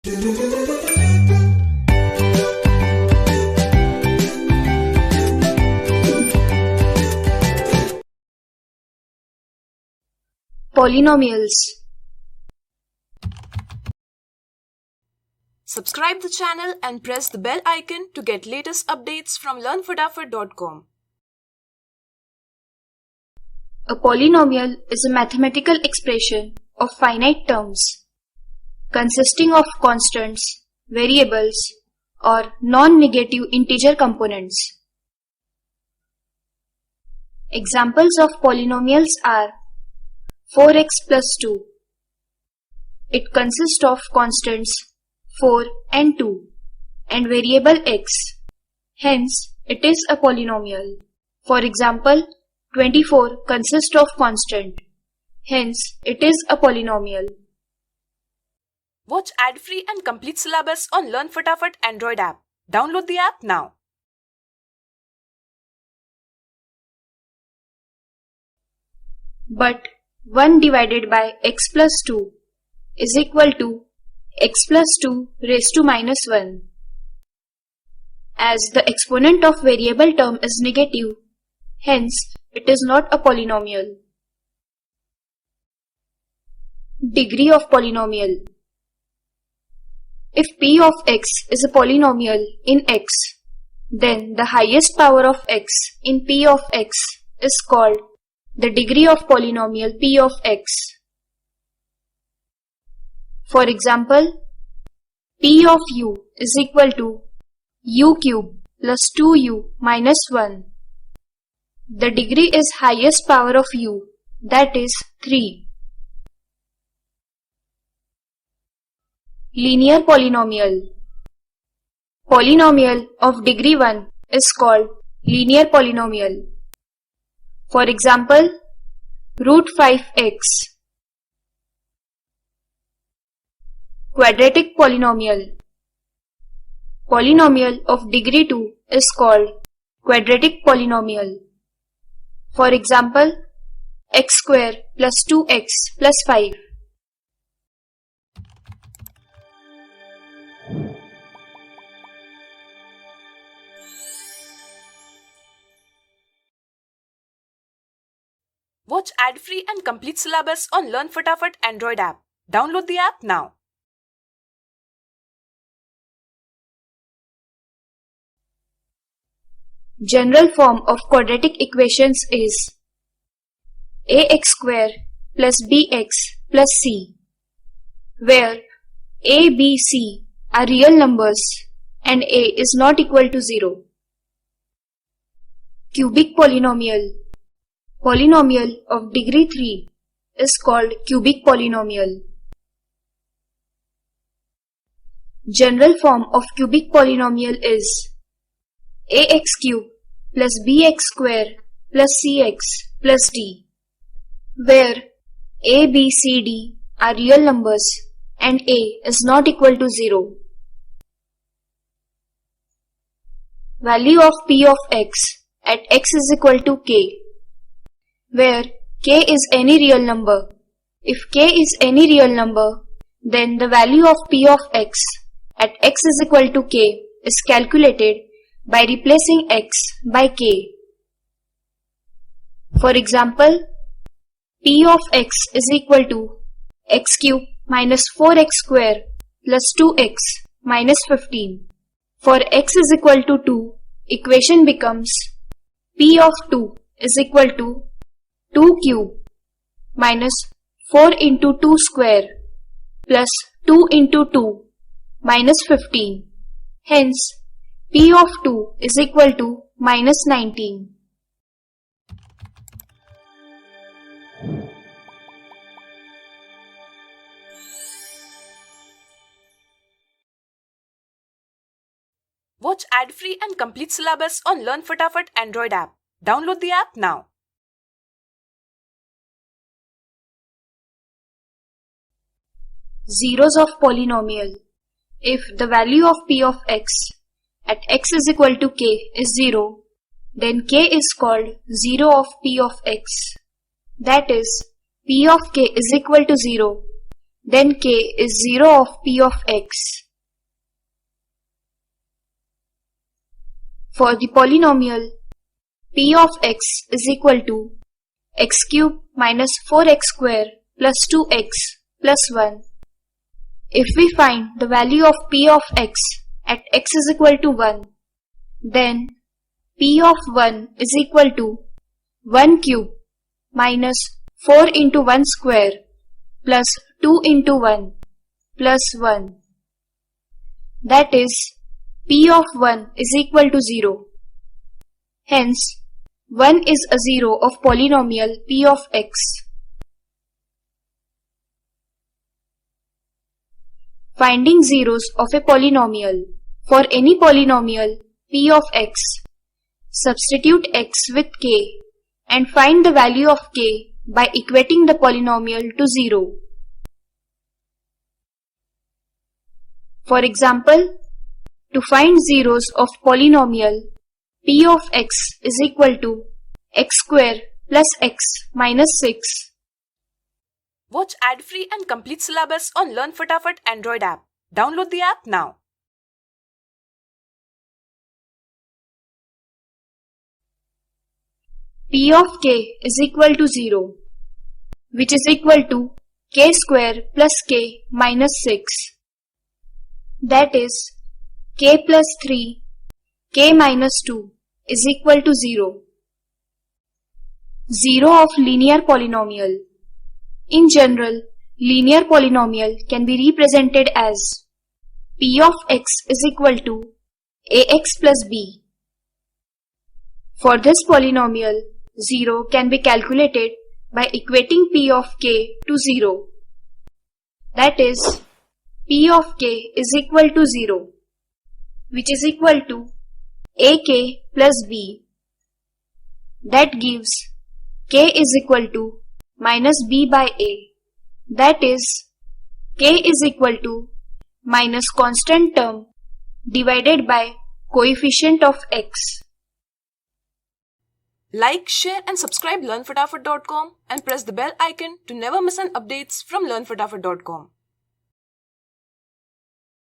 Polynomials. Subscribe the channel and press the bell icon to get latest updates from learnfatafat.com. A polynomial is a mathematical expression of finite terms consisting of constants, variables, or non-negative integer components. Examples of polynomials are 4x plus 2. It consists of constants 4 and 2 and variable x. Hence, it is a polynomial. For example, 24 consists of constant. Hence, it is a polynomial. Watch ad-free and complete syllabus on Learn Fatafat Android app. Download the app now. But 1 divided by x plus 2 is equal to x plus 2 raised to minus 1. As the exponent of variable term is negative, hence it is not a polynomial. Degree of polynomial. If p of x is a polynomial in x, then the highest power of x in p of x is called the degree of polynomial p of x. For example, p of u is equal to u cube plus 2u minus 1. The degree is highest power of u, that is 3. Linear polynomial. Polynomial of degree 1 is called linear polynomial. For example, root 5x. Quadratic polynomial. Polynomial of degree 2 is called quadratic polynomial. For example, x square plus 2x plus 5. Watch ad-free and complete syllabus on Learn Fatafat Android app. Download the app now. General form of quadratic equations is ax square plus bx plus c, where a, b, c are real numbers and a is not equal to 0. Cubic polynomial. Polynomial of degree 3 is called cubic polynomial. General form of cubic polynomial is ax cube plus bx square plus cx plus d, where a, b, c, d are real numbers and a is not equal to 0. Value of p of x at x is equal to k, where k is any real number. If k is any real number, then the value of p of x at x is equal to k is calculated by replacing x by k. For example, p of x is equal to x cube minus 4x square plus 2x minus 15. For x is equal to 2, equation becomes p of 2 is equal to 2 cube minus 4 into 2 square plus 2 into 2 minus 15. Hence, p of 2 is equal to minus 19. Watch ad-free and complete syllabus on Learn Fatafat Android app. Download the app now. Zeros of polynomial. If the value of p of x at x is equal to k is 0, then k is called 0 of p of x. That is, p of k is equal to 0 then k is 0 of p of x. For the polynomial p of x is equal to x cube minus 4x square plus 2x plus 1. If we find the value of p of x at x is equal to 1, then p of 1 is equal to 1 cube minus 4 into 1 square plus 2 into 1 plus 1. That is, p of 1 is equal to 0. Hence, 1 is a 0 of polynomial p of x. Finding zeros of a polynomial. For any polynomial p of x, substitute x with k and find the value of k by equating the polynomial to 0. For example, to find zeros of polynomial p of x is equal to x square plus x minus 6. Watch ad-free and complete syllabus on Learn Fatafat Android app. Download the app now. P of k is equal to 0, which is equal to k square plus k minus 6. That is, k plus 3, k minus 2 is equal to 0. 0 of linear polynomial. In general, linear polynomial can be represented as p of x is equal to ax plus b. For this polynomial, 0 can be calculated by equating p of k to 0. That is, p of k is equal to 0, which is equal to ak plus b. That gives k is equal to minus b by a. That is, k is equal to minus constant term divided by coefficient of x. Like, share and subscribe learnfatafat.com and press the bell icon to never miss an updates from learnfatafat.com.